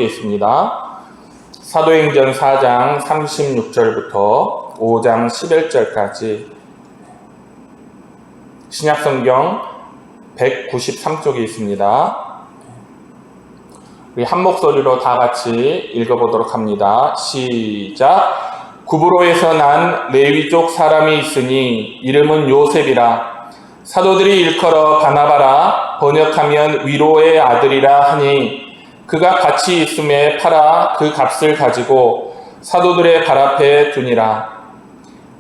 에 있습니다. 사도행전 4장 36절부터 5장 11절까지 신약성경 193쪽에 있습니다. 우리 한 목소리로 다 같이 읽어보도록 합니다. 시작. 구브로에서 난 레위족 사람이 있으니 이름은 요셉이라. 사도들이 일컬어 바나바라 번역하면 위로의 아들이라 하니 그가 같이 있음에 팔아 그 값을 가지고 사도들의 발 앞에 두니라.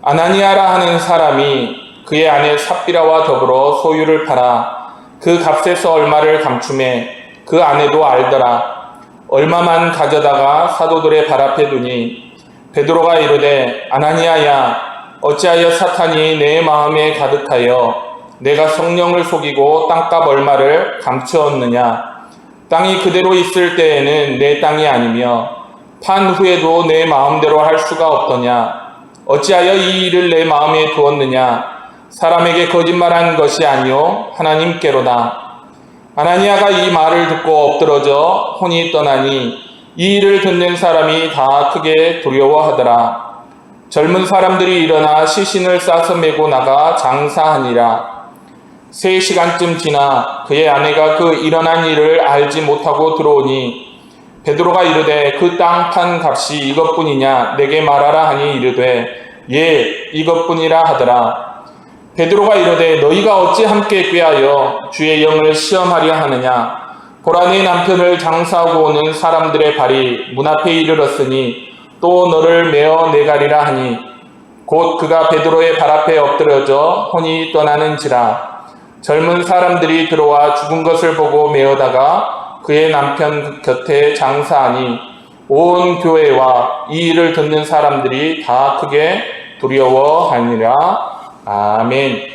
아나니아라 하는 사람이 그의 아내 삽비라와 더불어 소유를 팔아 그 값에서 얼마를 감춤해 그 아내도 알더라. 얼마만 가져다가 사도들의 발 앞에 두니 베드로가 이르되 아나니아야 어찌하여 사탄이 내 마음에 가득하여 내가 성령을 속이고 땅값 얼마를 감추었느냐. 땅이 그대로 있을 때에는 내 땅이 아니며 판 후에도 내 마음대로 할 수가 없더냐. 어찌하여 이 일을 내 마음에 두었느냐. 사람에게 거짓말한 것이 아니요 하나님께로다. 아나니아가 이 말을 듣고 엎드러져 혼이 떠나니 이 일을 듣는 사람이 다 크게 두려워하더라. 젊은 사람들이 일어나 시신을 싸서 메고 나가 장사하니라. 3시간쯤 지나 그의 아내가 그 일어난 일을 알지 못하고 들어오니 베드로가 이르되 그 땅 판 값이 이것뿐이냐 내게 말하라 하니 이르되 예 이것뿐이라 하더라. 베드로가 이르되 너희가 어찌 함께 꾀하여 주의 영을 시험하려 하느냐. 보라 내 남편을 장사하고 오는 사람들의 발이 문 앞에 이르렀으니 또 너를 메어 내가리라 하니 곧 그가 베드로의 발 앞에 엎드려져 혼이 떠나는지라. 젊은 사람들이 들어와 죽은 것을 보고 메어다가 그의 남편 곁에 장사하니 온 교회와 이 일을 듣는 사람들이 다 크게 두려워하니라. 아멘.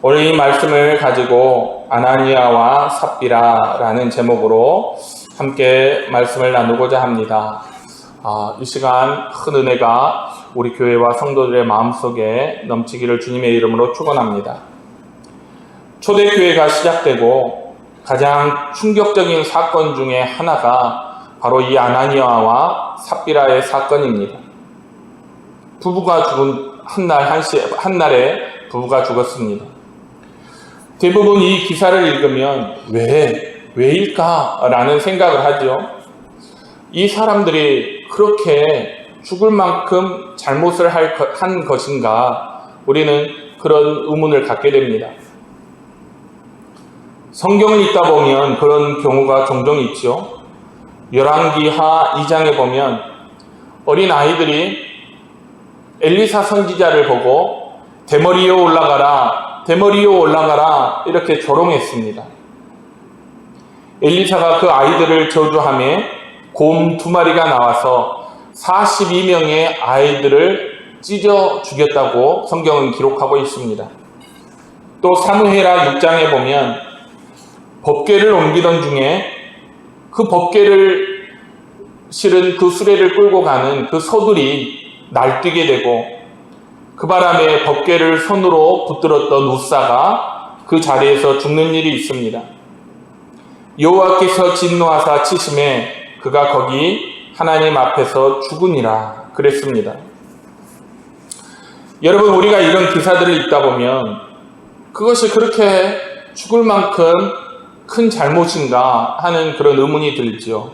오늘 이 말씀을 가지고 아나니아와 삽비라라는 제목으로 함께 말씀을 나누고자 합니다. 이 시간 큰 은혜가 우리 교회와 성도들의 마음속에 넘치기를 주님의 이름으로 축원합니다. 초대교회가 시작되고 가장 충격적인 사건 중에 하나가 바로 이 아나니아와 삽비라의 사건입니다. 부부가 죽은 한날에 부부가 죽었습니다. 대부분 이 기사를 읽으면 왜일까라는 생각을 하죠. 이 사람들이 그렇게 죽을 만큼 잘못을 한 것인가 우리는 그런 의문을 갖게 됩니다. 성경을 읽다 보면 그런 경우가 종종 있죠. 열왕기하 2장에 보면 어린 아이들이 엘리사 선지자를 보고 대머리에 올라가라, 대머리에 올라가라 이렇게 조롱했습니다. 엘리사가 그 아이들을 저주하며 곰 2마리가 나와서 42명의 아이들을 찢어 죽였다고 성경은 기록하고 있습니다. 또 사무엘하 6장에 보면 법궤를 옮기던 중에 그 법궤를 실은 그 수레를 끌고 가는 그 소들이 날뛰게 되고 그 바람에 법궤를 손으로 붙들었던 우사가 그 자리에서 죽는 일이 있습니다. 여호와께서 진노하사 치심에 그가 거기 하나님 앞에서 죽으니라 그랬습니다. 여러분 우리가 이런 기사들을 읽다 보면 그것이 그렇게 죽을 만큼 큰 잘못인가 하는 그런 의문이 들지요.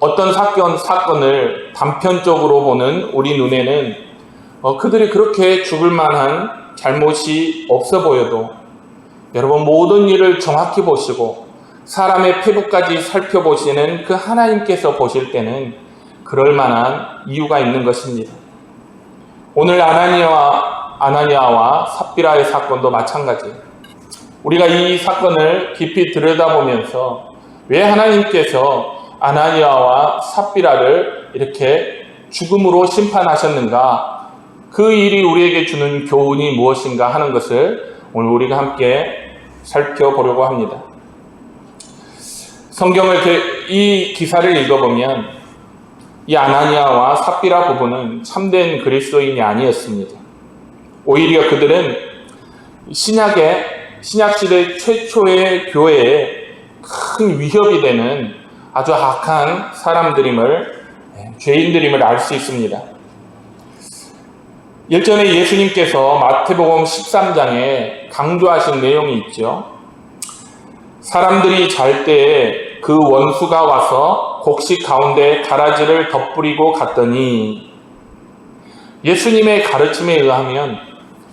어떤 사건을 단편적으로 보는 우리 눈에는 그들이 그렇게 죽을 만한 잘못이 없어 보여도 여러분 모든 일을 정확히 보시고 사람의 페이북까지 살펴보시는 그 하나님께서 보실 때는 그럴 만한 이유가 있는 것입니다. 오늘 아나니아와 삽비라의 사건도 마찬가지예요. 우리가 이 사건을 깊이 들여다보면서 왜 하나님께서 아나니아와 삽비라를 이렇게 죽음으로 심판하셨는가, 그 일이 우리에게 주는 교훈이 무엇인가 하는 것을 오늘 우리가 함께 살펴보려고 합니다. 성경을 이 기사를 읽어보면 이 아나니아와 삽비라 부부는 참된 그리스도인이 아니었습니다. 오히려 그들은 신약시대 최초의 교회에 큰 위협이 되는 아주 악한 사람들임을, 죄인들임을 알 수 있습니다. 일전에 예수님께서 마태복음 13장에 강조하신 내용이 있죠. 사람들이 잘 때에 그 원수가 와서 곡식 가운데 가라지를 덧뿌리고 갔더니, 예수님의 가르침에 의하면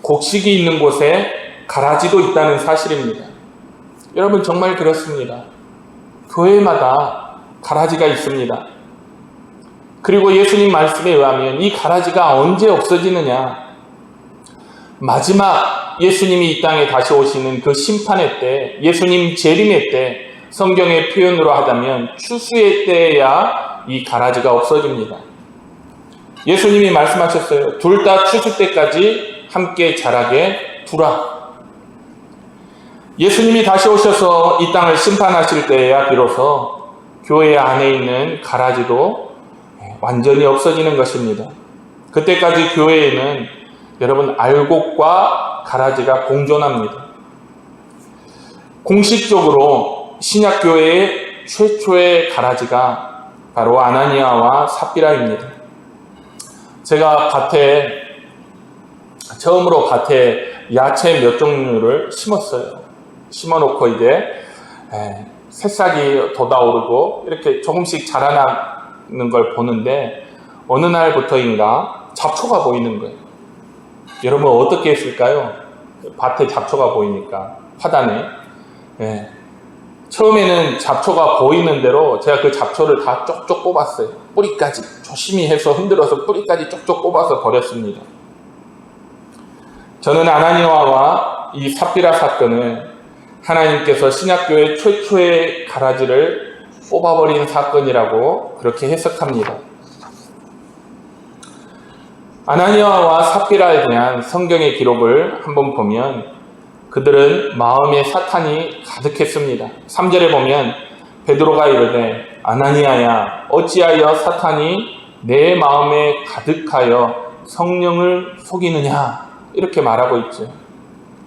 곡식이 있는 곳에 가라지도 있다는 사실입니다. 여러분, 정말 그렇습니다. 교회마다 가라지가 있습니다. 그리고 예수님 말씀에 의하면 이 가라지가 언제 없어지느냐? 마지막 예수님이 이 땅에 다시 오시는 그 심판의 때, 예수님 재림의 때, 성경의 표현으로 하자면 추수의 때에야 이 가라지가 없어집니다. 예수님이 말씀하셨어요. 둘 다 추수 때까지 함께 자라게 두라. 예수님이 다시 오셔서 이 땅을 심판하실 때에야 비로소 교회 안에 있는 가라지도 완전히 없어지는 것입니다. 그때까지 교회에는 여러분 알곡과 가라지가 공존합니다. 공식적으로 신약교회의 최초의 가라지가 바로 아나니아와 삽비라입니다. 제가 처음으로 밭에 야채 몇 종류를 심었어요. 심어놓고 이제 새싹이 돋아오르고 이렇게 조금씩 자라나는 걸 보는데, 어느 날부터인가 잡초가 보이는 거예요. 여러분, 어떻게 했을까요? 밭에 잡초가 보이니까, 화단에. 처음에는 잡초가 보이는 대로 제가 그 잡초를 다 쪽쪽 뽑았어요. 뿌리까지 조심히 해서 흔들어서 뿌리까지 쪽쪽 뽑아서 버렸습니다. 저는 아나니아와 이 삽비라 사건을 하나님께서 신약교회 최초의 가라지를 뽑아버린 사건이라고 그렇게 해석합니다. 아나니아와 삽비라에 대한 성경의 기록을 한번 보면 그들은 마음에 사탄이 가득했습니다. 3절에 보면 베드로가 이르되 아나니아야 어찌하여 사탄이 내 마음에 가득하여 성령을 속이느냐, 이렇게 말하고 있죠.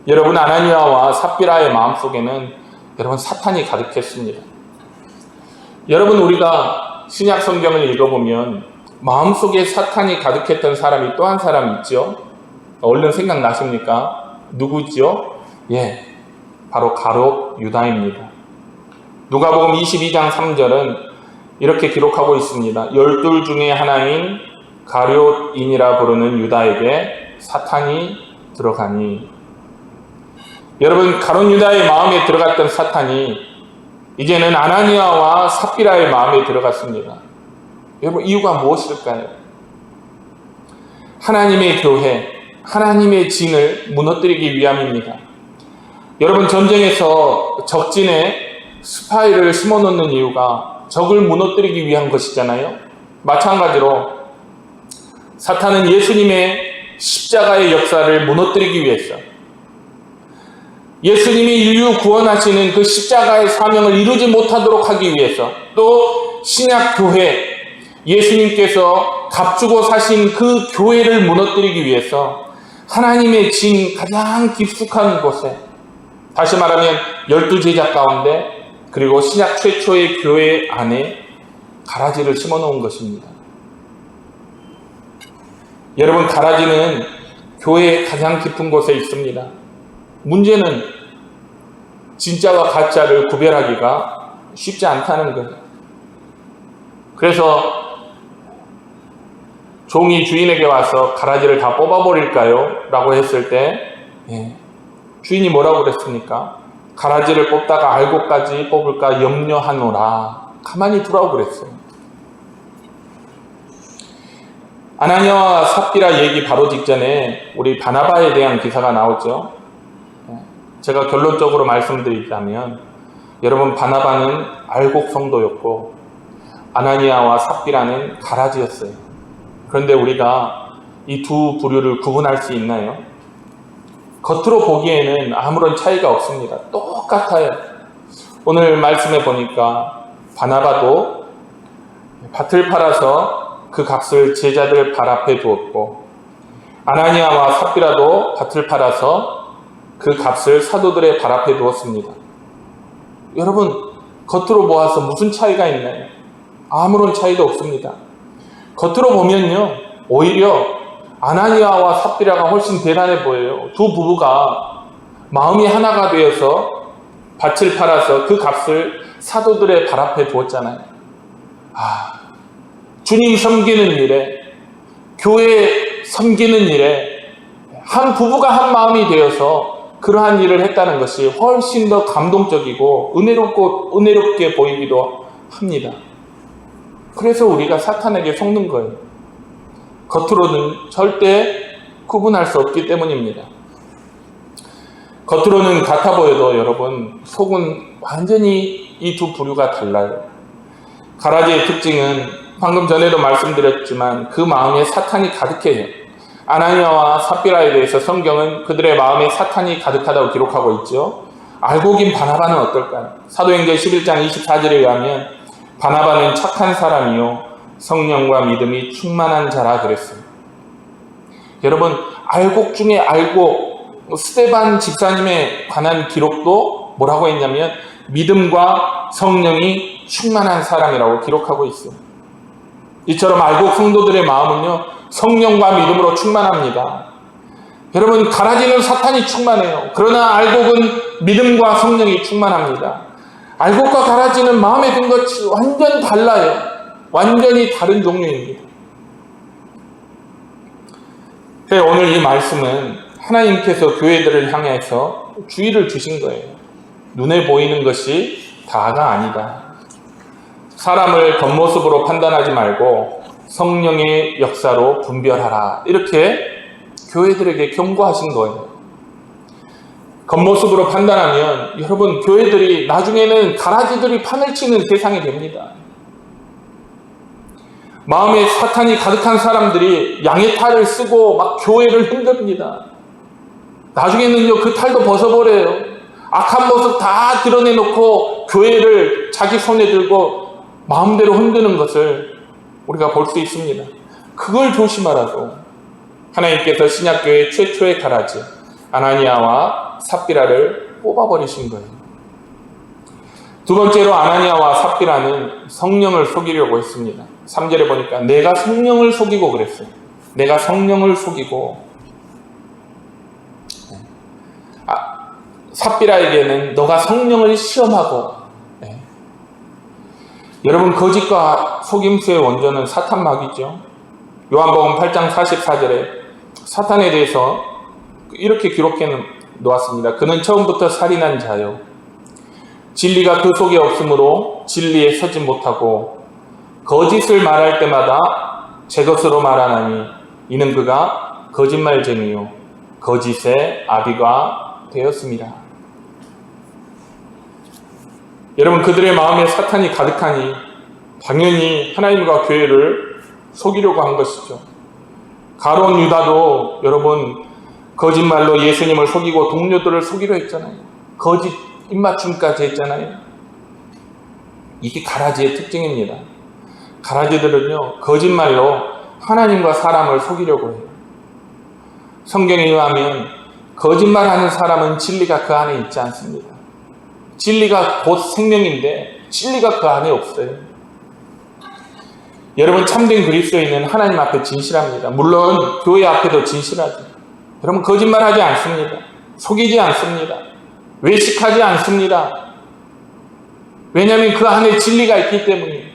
여러분, 아나니아와 삽비라의 마음속에는 여러분 사탄이 가득했습니다. 여러분, 우리가 신약 성경을 읽어보면 마음속에 사탄이 가득했던 사람이 또 한 사람 있죠. 얼른 생각나십니까? 누구죠? 바로 가룟 유다입니다. 누가복음 22장 3절은 이렇게 기록하고 있습니다. 12 중에 하나인 가룟인이라 부르는 유다에게 사탄이 들어가니. 여러분, 가룟 유다의 마음에 들어갔던 사탄이 이제는 아나니아와 삽비라의 마음에 들어갔습니다. 여러분, 이유가 무엇일까요? 하나님의 교회, 하나님의 진을 무너뜨리기 위함입니다. 여러분, 전쟁에서 적진에 스파이를 심어놓는 이유가 적을 무너뜨리기 위한 것이잖아요. 마찬가지로 사탄은 예수님의 십자가의 역사를 무너뜨리기 위해서, 예수님이 인류 구원하시는 그 십자가의 사명을 이루지 못하도록 하기 위해서, 또 신약교회, 예수님께서 값주고 사신 그 교회를 무너뜨리기 위해서 하나님의 진 가장 깊숙한 곳에, 다시 말하면 12제자 가운데, 그리고 신약 최초의 교회 안에 가라지를 심어놓은 것입니다. 여러분, 가라지는 교회의 가장 깊은 곳에 있습니다. 문제는 진짜와 가짜를 구별하기가 쉽지 않다는 거예요. 그래서 종이 주인에게 와서 가라지를 다 뽑아버릴까요? 라고 했을 때 주인이 뭐라고 그랬습니까? 가라지를 뽑다가 알곡까지 뽑을까 염려하노라. 가만히 두라고 그랬어요. 아나니아와 삽비라 얘기 바로 직전에 우리 바나바에 대한 기사가 나오죠. 제가 결론적으로 말씀드리자면, 여러분, 바나바는 알곡 성도였고 아나니아와 삽비라는 가라지였어요. 그런데 우리가 이 두 부류를 구분할 수 있나요? 겉으로 보기에는 아무런 차이가 없습니다. 똑같아요. 오늘 말씀해 보니까 바나바도 밭을 팔아서 그 값을 제자들 발 앞에 두었고, 아나니아와 삽비라도 밭을 팔아서 그 값을 사도들의 발 앞에 두었습니다. 여러분, 겉으로 보아서 무슨 차이가 있나요? 아무런 차이도 없습니다. 겉으로 보면요, 오히려 아나니아와 삽비라가 훨씬 대단해 보여요. 두 부부가 마음이 하나가 되어서 밭을 팔아서 그 값을 사도들의 발 앞에 두었잖아요. 주님 섬기는 일에, 교회 섬기는 일에 한 부부가 한 마음이 되어서 그러한 일을 했다는 것이 훨씬 더 감동적이고 은혜롭게 보이기도 합니다. 그래서 우리가 사탄에게 속는 거예요. 겉으로는 절대 구분할 수 없기 때문입니다. 겉으로는 같아 보여도 여러분, 속은 완전히 이 두 부류가 달라요. 가라지의 특징은 방금 전에도 말씀드렸지만 그 마음에 사탄이 가득해요. 아나니아와 삽비라에 대해서 성경은 그들의 마음에 사탄이 가득하다고 기록하고 있죠. 알고 긴 바나바는 어떨까요? 사도행전 11장 24절에 의하면 바나바는 착한 사람이요 성령과 믿음이 충만한 자라 그랬어요. 여러분, 알곡 중에 알곡, 스데반 집사님에 관한 기록도 뭐라고 했냐면 믿음과 성령이 충만한 사람이라고 기록하고 있어요. 이처럼 알곡 성도들의 마음은요, 성령과 믿음으로 충만합니다. 여러분, 가라지는 사탄이 충만해요. 그러나 알곡은 믿음과 성령이 충만합니다. 알곡과 가라지는 마음에 든 것이 완전 달라요. 완전히 다른 종류입니다. 오늘 이 말씀은 하나님께서 교회들을 향해서 주의를 주신 거예요. 눈에 보이는 것이 다가 아니다. 사람을 겉모습으로 판단하지 말고 성령의 역사로 분별하라. 이렇게 교회들에게 경고하신 거예요. 겉모습으로 판단하면 여러분, 교회들이 나중에는 가라지들이 판을 치는 대상이 됩니다. 마음에 사탄이 가득한 사람들이 양의 탈을 쓰고 막 교회를 흔듭니다. 나중에는요, 그 탈도 벗어버려요. 악한 모습 다 드러내놓고 교회를 자기 손에 들고 마음대로 흔드는 것을 우리가 볼 수 있습니다. 그걸 조심하라고 하나님께서 신약교회 최초의 가라지 아나니아와 삽비라를 뽑아버리신 거예요. 두 번째로 아나니아와 삽비라는 성령을 속이려고 했습니다. 3절에 보니까 내가 성령을 속이고 그랬어요. 내가 성령을 속이고, 삽비라에게는 너가 성령을 시험하고, 여러분, 거짓과 속임수의 원조는 사탄마귀죠. 요한복음 8장 44절에 사탄에 대해서 이렇게 기록해 놓았습니다. 그는 처음부터 살인한 자요, 진리가 그 속에 없으므로 진리에 서지 못하고 거짓을 말할 때마다 제 것으로 말하나니 이는 그가 거짓말쟁이요 거짓의 아비가 되었습니다. 여러분, 그들의 마음에 사탄이 가득하니 당연히 하나님과 교회를 속이려고 한 것이죠. 가룟 유다도 여러분, 거짓말로 예수님을 속이고 동료들을 속이려 했잖아요. 거짓 입맞춤까지 했잖아요. 이게 가라지의 특징입니다. 가라지들은요, 거짓말로 하나님과 사람을 속이려고 해요. 성경에 의하면 거짓말하는 사람은 진리가 그 안에 있지 않습니다. 진리가 곧 생명인데 진리가 그 안에 없어요. 여러분, 참된 그리스도인은 하나님 앞에 진실합니다. 물론 교회 앞에도 진실하죠. 여러분, 거짓말하지 않습니다. 속이지 않습니다. 외식하지 않습니다. 왜냐하면 그 안에 진리가 있기 때문이에요.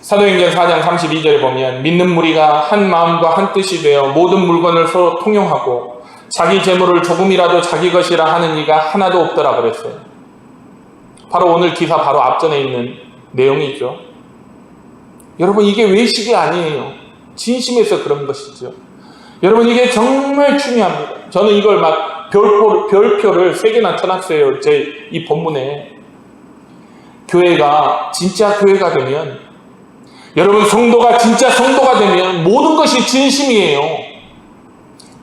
사도행전 4장 32절에 보면 믿는 무리가 한 마음과 한 뜻이 되어 모든 물건을 서로 통용하고 자기 재물을 조금이라도 자기 것이라 하는 이가 하나도 없더라 그랬어요. 바로 오늘 기사 바로 앞전에 있는 내용이죠. 여러분, 이게 외식이 아니에요. 진심에서 그런 것이죠. 여러분, 이게 정말 중요합니다. 저는 이걸 막 별표를 3개나 쳐놨어요. 제 이 본문에. 교회가 진짜 교회가 되면, 여러분, 성도가 진짜 성도가 되면 모든 것이 진심이에요.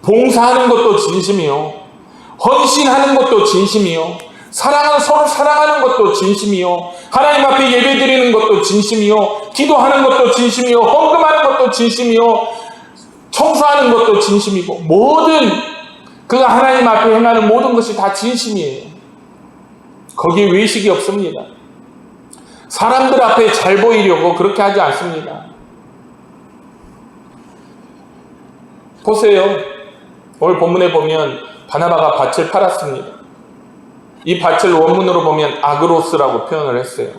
봉사하는 것도 진심이요, 헌신하는 것도 진심이요, 서로 사랑하는 것도 진심이요, 하나님 앞에 예배드리는 것도 진심이요, 기도하는 것도 진심이요, 헌금하는 것도 진심이요, 청소하는 것도 진심이고, 모든 그가 하나님 앞에 행하는 모든 것이 다 진심이에요. 거기에 외식이 없습니다. 사람들 앞에 잘 보이려고 그렇게 하지 않습니다. 보세요. 오늘 본문에 보면 바나바가 밭을 팔았습니다. 이 밭을 원문으로 보면 아그로스라고 표현을 했어요.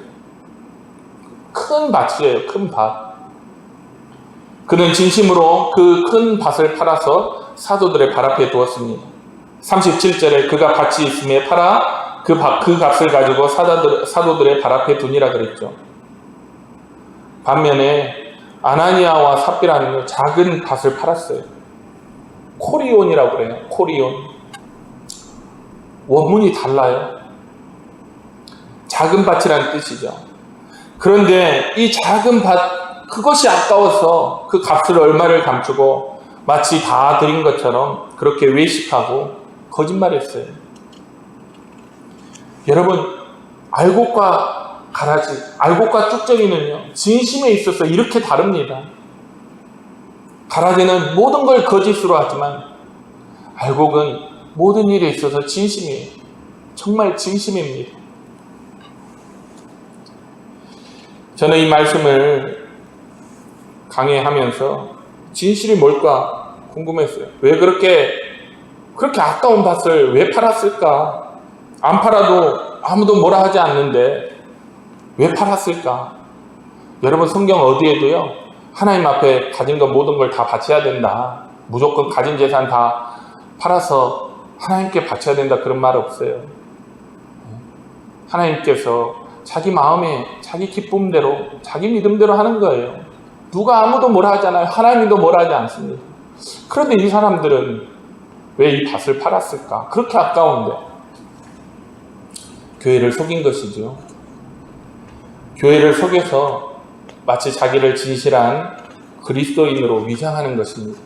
큰 밭이에요. 큰 밭. 그는 진심으로 그 큰 밭을 팔아서 사도들의 발 앞에 두었습니다. 37절에 그가 밭이 있음에 팔아 그 값을 가지고 사도들의 발 앞에 두니라 그랬죠. 반면에 아나니아와 삽비라는 작은 밭을 팔았어요. 코리온이라고 그래요. 코리온. 원문이 달라요. 작은 밭이라는 뜻이죠. 그런데 이 작은 밭, 그것이 아까워서 그 값을 얼마를 감추고 마치 다 드린 것처럼 그렇게 외식하고 거짓말했어요. 여러분, 알곡과 가라지, 알곡과 쭉정이는요, 진심에 있어서 이렇게 다릅니다. 가라지는 모든 걸 거짓으로 하지만 알곡은 모든 일에 있어서 진심이에요. 정말 진심입니다. 저는 이 말씀을 강의하면서 진실이 뭘까 궁금했어요. 왜 그렇게 아까운 밭을 왜 팔았을까? 안 팔아도 아무도 뭐라 하지 않는데 왜 팔았을까? 여러분, 성경 어디에도요, 하나님 앞에 가진 것 모든 걸 다 바쳐야 된다, 무조건 가진 재산 다 팔아서 하나님께 바쳐야 된다, 그런 말 없어요. 하나님께서 자기 마음에 자기 기쁨대로 자기 믿음대로 하는 거예요. 누가 아무도 뭐라 하잖아요. 하나님도 뭐라 하지 않습니다. 그런데 이 사람들은 왜 이 밭을 팔았을까? 그렇게 아까운데. 교회를 속인 것이죠. 교회를 속여서 마치 자기를 진실한 그리스도인으로 위장하는 것입니다.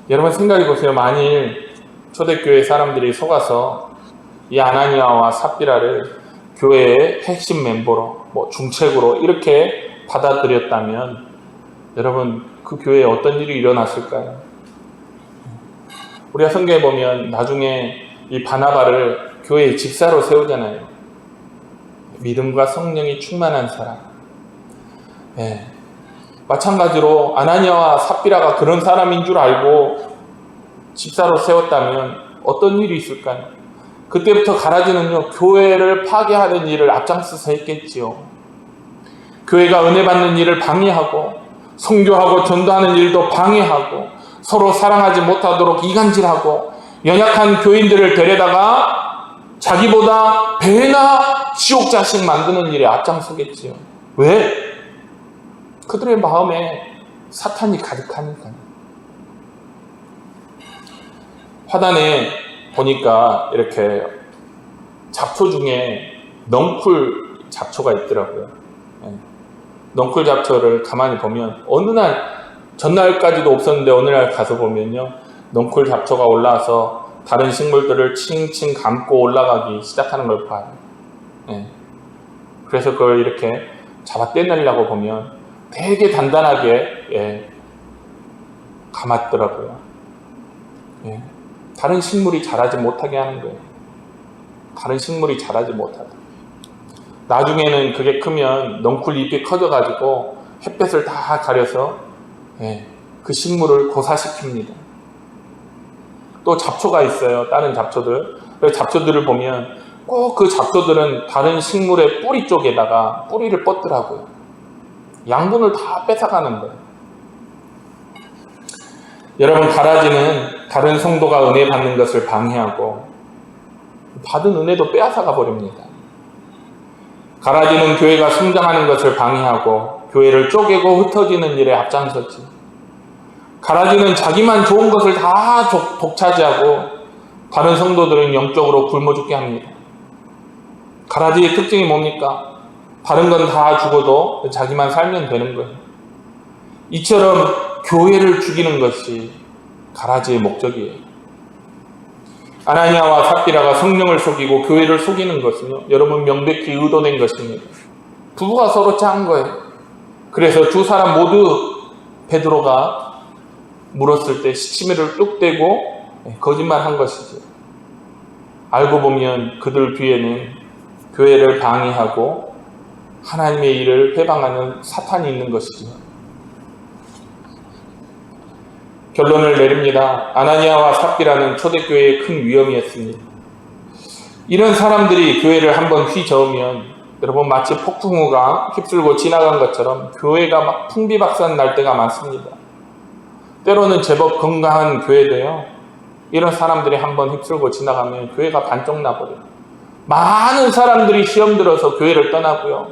여러분, 생각해 보세요. 만일 초대교회 사람들이 속아서 이 아나니아와 삽비라를 교회의 핵심 멤버로, 중책으로 이렇게 받아들였다면 여러분, 그 교회에 어떤 일이 일어났을까요? 우리가 성경에 보면 나중에 이 바나바를 교회의 집사로 세우잖아요. 믿음과 성령이 충만한 사람. 네. 마찬가지로 아나니아와 삽비라가 그런 사람인 줄 알고 집사로 세웠다면 어떤 일이 있을까요? 그때부터 가라지는요, 교회를 파괴하는 일을 앞장서서 했겠지요. 교회가 은혜 받는 일을 방해하고 선교하고 전도하는 일도 방해하고 서로 사랑하지 못하도록 이간질하고 연약한 교인들을 데려다가 자기보다 배나 지옥 자식 만드는 일에 앞장서겠지요. 왜? 그들의 마음에 사탄이 가득하니까요. 화단에 보니까 이렇게 잡초 중에 넝쿨 잡초가 있더라고요. 넝쿨 잡초를 가만히 보면 어느 날, 전날까지도 없었는데 어느 날 가서 보면요, 넝쿨 잡초가 올라와서 다른 식물들을 칭칭 감고 올라가기 시작하는 걸 봐요. 그래서 그걸 이렇게 잡아 떼내려고 보면 되게 단단하게 감았더라고요. 다른 식물이 자라지 못하게 하는 거예요. 다른 식물이 자라지 못하다. 나중에는 그게 크면 넝쿨 잎이 커져가지고 햇볕을 다 가려서 그 식물을 고사시킵니다. 또 잡초가 있어요. 다른 잡초들. 그 잡초들을 보면 꼭 그 잡초들은 다른 식물의 뿌리 쪽에다가 뿌리를 뻗더라고요. 양분을 다 뺏어가는 거예요. 여러분, 가라지는 다른 성도가 은혜 받는 것을 방해하고 받은 은혜도 빼앗아가 버립니다. 가라지는 교회가 성장하는 것을 방해하고 교회를 쪼개고 흩어지는 일에 앞장섰지. 가라지는 자기만 좋은 것을 다 독차지하고 다른 성도들은 영적으로 굶어 죽게 합니다. 가라지의 특징이 뭡니까? 다른 건 다 죽어도 자기만 살면 되는 거예요. 이처럼 교회를 죽이는 것이 가라지의 목적이에요. 아나니아와 삽비라가 성령을 속이고 교회를 속이는 것은요, 여러분, 명백히 의도된 것입니다. 부부가 서로 짠 거예요. 그래서 두 사람 모두 베드로가 물었을 때 시치미를 뚝 떼고 거짓말한 것이죠. 알고 보면 그들 뒤에는 교회를 방해하고 하나님의 일을 회방하는 사탄이 있는 것이죠. 결론을 내립니다. 아나니아와 삽비라는 초대교회의 큰 위험이었습니다. 이런 사람들이 교회를 한번 휘저으면 여러분 마치 폭풍우가 휩쓸고 지나간 것처럼 교회가 막 풍비박산 날 때가 많습니다. 때로는 제법 건강한 교회도요, 이런 사람들이 한번 휩쓸고 지나가면 교회가 반쪽 나버려요. 많은 사람들이 시험 들어서 교회를 떠나고요,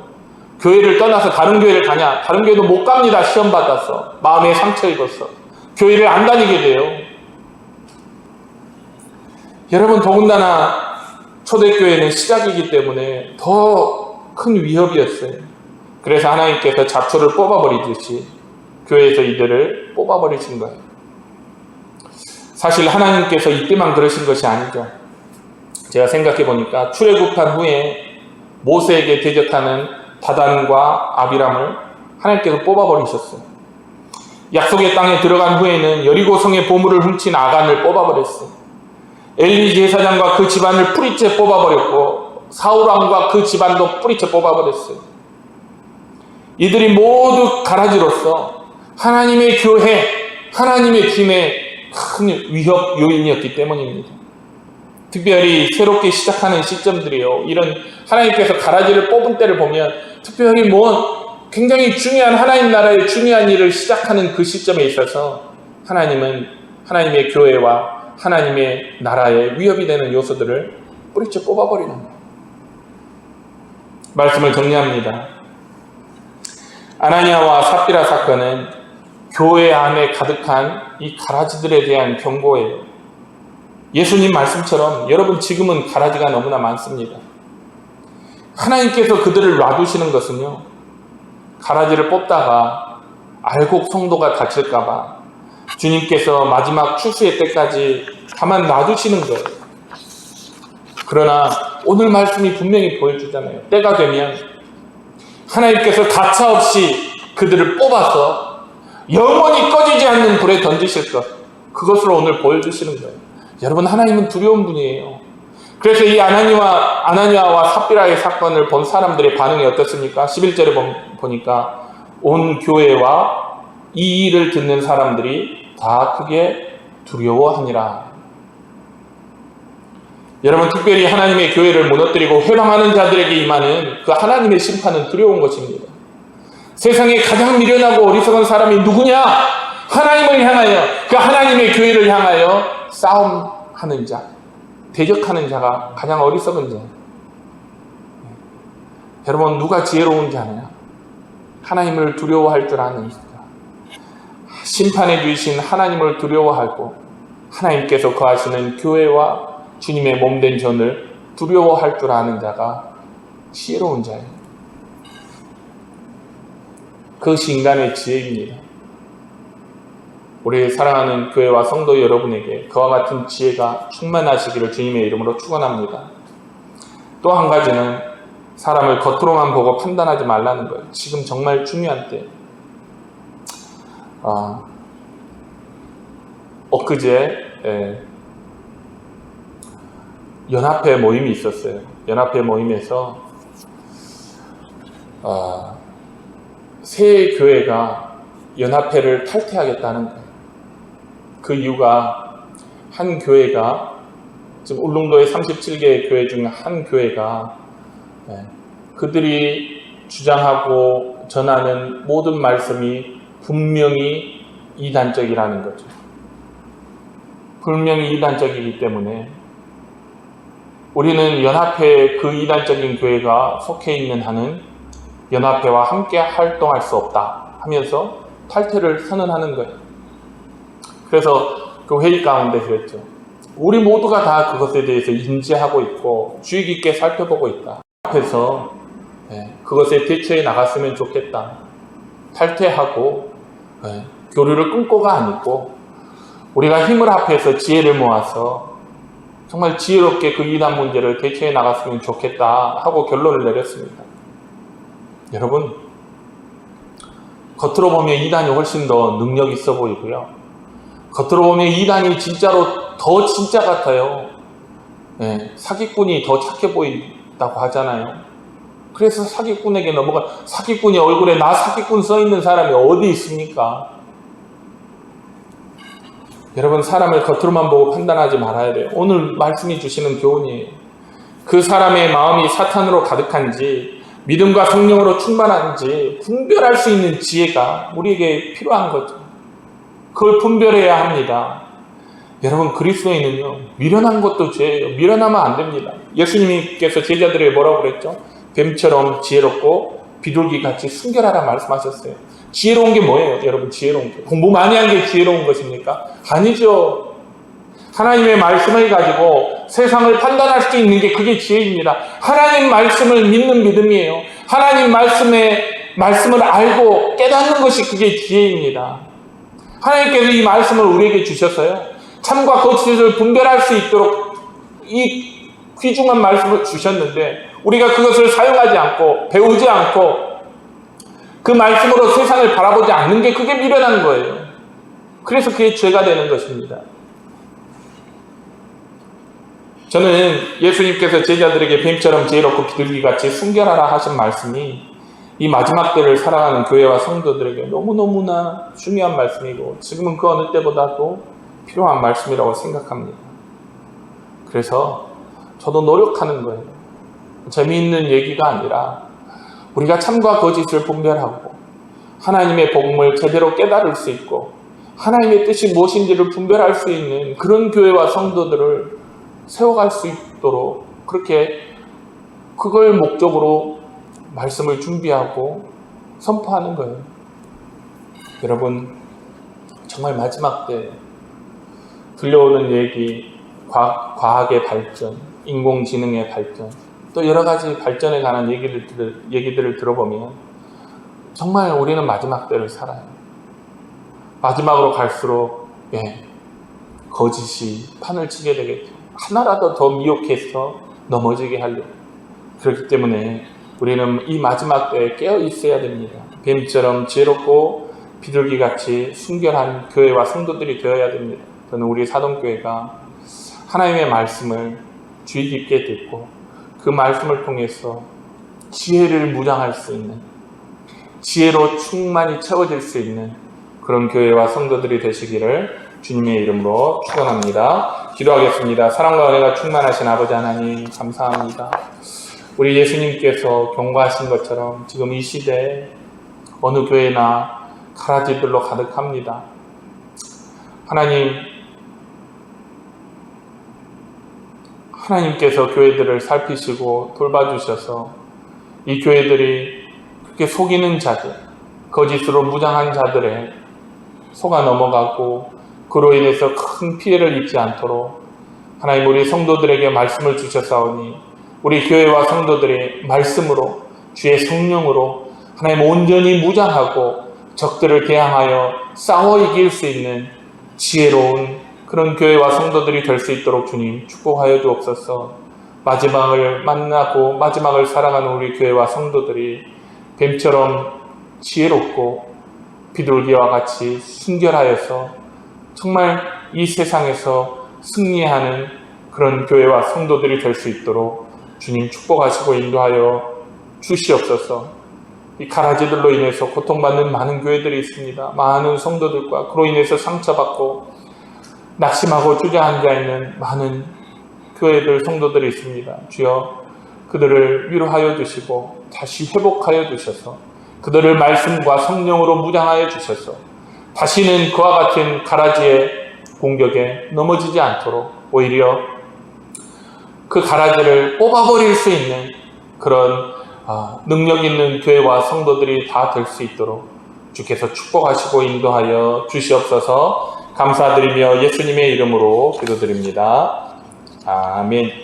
교회를 떠나서 다른 교회를 가냐? 다른 교회도 못 갑니다. 시험 받아서 마음에 상처 입어서 교회를 안 다니게 돼요. 여러분, 더군다나 초대교회는 시작이기 때문에 더 큰 위협이었어요. 그래서 하나님께서 잡초를 뽑아버리듯이 교회에서 이들을 뽑아버리신 거예요. 사실 하나님께서 이때만 그러신 것이 아니죠. 제가 생각해 보니까 출애굽한 후에 모세에게 대적하는 다단과 아비람을 하나님께서 뽑아버리셨어요. 약속의 땅에 들어간 후에는 여리고성의 보물을 훔친 아간을 뽑아버렸어요. 엘리 제사장과 그 집안을 뿌리째 뽑아버렸고 사울왕과 그 집안도 뿌리째 뽑아버렸어요. 이들이 모두 가라지로서 하나님의 교회, 하나님의 팀의 큰 위협 요인이었기 때문입니다. 특별히 새롭게 시작하는 시점들이요, 이런 하나님께서 가라지를 뽑은 때를 보면 특별히 굉장히 중요한 하나님 나라의 중요한 일을 시작하는 그 시점에 있어서 하나님은 하나님의 교회와 하나님의 나라에 위협이 되는 요소들을 뿌리째 뽑아버리는 거예요. 말씀을 정리합니다. 아나니아와 삽비라 사건은 교회 안에 가득한 이 가라지들에 대한 경고예요. 예수님 말씀처럼 여러분 지금은 가라지가 너무나 많습니다. 하나님께서 그들을 놔두시는 것은요, 가라지를 뽑다가 알곡 성도가 다칠까봐 주님께서 마지막 추수의 때까지 가만 놔두시는 거예요. 그러나 오늘 말씀이 분명히 보여주잖아요. 때가 되면 하나님께서 가차없이 그들을 뽑아서 영원히 꺼지지 않는 불에 던지실 것, 그것을 오늘 보여주시는 거예요. 여러분, 하나님은 두려운 분이에요. 그래서 이 아나니아와 삽비라의 사건을 본 사람들의 반응이 어떻습니까? 11절에 보니까 온 교회와 이 일을 듣는 사람들이 다 크게 두려워하니라. 여러분, 특별히 하나님의 교회를 무너뜨리고 회방하는 자들에게 임하는 그 하나님의 심판은 두려운 것입니다. 세상에 가장 미련하고 어리석은 사람이 누구냐? 하나님을 향하여, 그 하나님의 교회를 향하여 싸움하는 자, 대적하는 자가 가장 어리석은 자. 여러분, 누가 지혜로운 자냐? 하나님을 두려워할 줄 아는 자, 심판해 주신 하나님을 두려워하고 하나님께서 거하시는 교회와 주님의 몸된 전을 두려워할 줄 아는 자가 지혜로운 자예요. 그것이 인간의 지혜입니다. 우리 사랑하는 교회와 성도 여러분에게 그와 같은 지혜가 충만하시기를 주님의 이름으로 축원합니다. 또 한 가지는 사람을 겉으로만 보고 판단하지 말라는 거예요. 지금 정말 중요한 때. 엊그제 연합회 모임이 있었어요. 연합회 모임에서 새 교회가 연합회를 탈퇴하겠다는 거예요. 그 이유가 한 교회가, 지금 울릉도의 37개의 교회 중 한 교회가 그들이 주장하고 전하는 모든 말씀이 분명히 이단적이라는 거죠. 분명히 이단적이기 때문에 우리는 연합회, 그 이단적인 교회가 속해 있는 한은 연합회와 함께 활동할 수 없다 하면서 탈퇴를 선언하는 거예요. 그래서 그 회의 가운데 그랬죠. 우리 모두가 다 그것에 대해서 인지하고 있고 주의 깊게 살펴보고 있다. 앞에서 그것에 대처해 나갔으면 좋겠다. 탈퇴하고 교류를 끊고가 아니고 우리가 힘을 합해서 지혜를 모아서 정말 지혜롭게 그 이단 문제를 대처해 나갔으면 좋겠다 하고 결론을 내렸습니다. 여러분, 겉으로 보면 이단이 훨씬 더 능력 있어 보이고요. 겉으로 보면 이단이 진짜로 더 진짜 같아요. 사기꾼이 더 착해 보인다고 하잖아요. 그래서 사기꾼에게 넘어가, 사기꾼이 얼굴에 나 사기꾼 써있는 사람이 어디 있습니까? 여러분, 사람을 겉으로만 보고 판단하지 말아야 돼요. 오늘 말씀이 주시는 교훈이에요. 그 사람의 마음이 사탄으로 가득한지 믿음과 성령으로 충만한지 분별할 수 있는 지혜가 우리에게 필요한 거죠. 그걸 분별해야 합니다. 여러분, 그리스도인은요, 미련한 것도 죄예요. 미련하면 안 됩니다. 예수님께서 제자들에게 뭐라고 그랬죠? 뱀처럼 지혜롭고 비둘기같이 순결하라 말씀하셨어요. 지혜로운 게 뭐예요? 여러분, 지혜로운 게 공부 많이 한 게 지혜로운 것입니까? 아니죠. 하나님의 말씀을 가지고 세상을 판단할 수 있는 게 그게 지혜입니다. 하나님 말씀을 믿는 믿음이에요. 하나님 말씀을 알고 깨닫는 것이 그게 지혜입니다. 하나님께서 이 말씀을 우리에게 주셨어요. 참과 거짓을 분별할 수 있도록 이 귀중한 말씀을 주셨는데 우리가 그것을 사용하지 않고 배우지 않고 그 말씀으로 세상을 바라보지 않는 게 그게 미련한 거예요. 그래서 그게 죄가 되는 것입니다. 저는 예수님께서 제자들에게 뱀처럼 지혜롭고 비둘기같이 순결하라 하신 말씀이 이 마지막 때를 살아가는 교회와 성도들에게 너무너무나 중요한 말씀이고 지금은 그 어느 때보다도 필요한 말씀이라고 생각합니다. 그래서 저도 노력하는 거예요. 재미있는 얘기가 아니라 우리가 참과 거짓을 분별하고 하나님의 복음을 제대로 깨달을 수 있고 하나님의 뜻이 무엇인지를 분별할 수 있는 그런 교회와 성도들을 세워갈 수 있도록 그렇게 그걸 목적으로 말씀을 준비하고 선포하는 거예요. 여러분, 정말 마지막 때 들려오는 얘기, 과학의 발전, 인공지능의 발전, 또 여러 가지 발전에 관한 얘기들을 들어보면 정말 우리는 마지막 때를 살아요. 마지막으로 갈수록 거짓이 판을 치게 되겠죠. 하나라도 더 미혹해서 넘어지게 하려고. 그렇기 때문에 우리는 이 마지막 때에 깨어 있어야 됩니다. 뱀처럼 지혜롭고 비둘기같이 순결한 교회와 성도들이 되어야 됩니다. 저는 우리 사동교회가 하나님의 말씀을 주의 깊게 듣고 그 말씀을 통해서 지혜를 무장할 수 있는, 지혜로 충만히 채워질 수 있는 그런 교회와 성도들이 되시기를 주님의 이름으로 축원합니다. 기도하겠습니다. 사랑과 은혜가 충만하신 아버지 하나님 감사합니다. 우리 예수님께서 경고하신 것처럼 지금 이 시대에 어느 교회나 가라지들로 가득합니다. 하나님께서 교회들을 살피시고 돌봐주셔서 이 교회들이 그렇게 속이는 자들, 거짓으로 무장한 자들의 속아 넘어가고 그로 인해서 큰 피해를 입지 않도록 하나님 우리 성도들에게 말씀을 주셨사오니 우리 교회와 성도들이 말씀으로 주의 성령으로 하나님 온전히 무장하고 적들을 대항하여 싸워 이길 수 있는 지혜로운 그런 교회와 성도들이 될 수 있도록 주님 축복하여 주옵소서. 마지막을 만나고 마지막을 살아가는 우리 교회와 성도들이 뱀처럼 지혜롭고 비둘기와 같이 순결하여서 정말 이 세상에서 승리하는 그런 교회와 성도들이 될 수 있도록 주님 축복하시고 인도하여 주시옵소서. 이 가라지들로 인해서 고통받는 많은 교회들이 있습니다. 많은 성도들과 그로 인해서 상처받고 낙심하고 주저앉아 있는 많은 교회들, 성도들이 있습니다. 주여 그들을 위로하여 주시고 다시 회복하여 주셔서 그들을 말씀과 성령으로 무장하여 주셔서 다시는 그와 같은 가라지의 공격에 넘어지지 않도록 오히려 그 가라지를 뽑아버릴 수 있는 그런 능력 있는 교회와 성도들이 다 될 수 있도록 주께서 축복하시고 인도하여 주시옵소서. 감사드리며 예수님의 이름으로 기도드립니다. 아멘.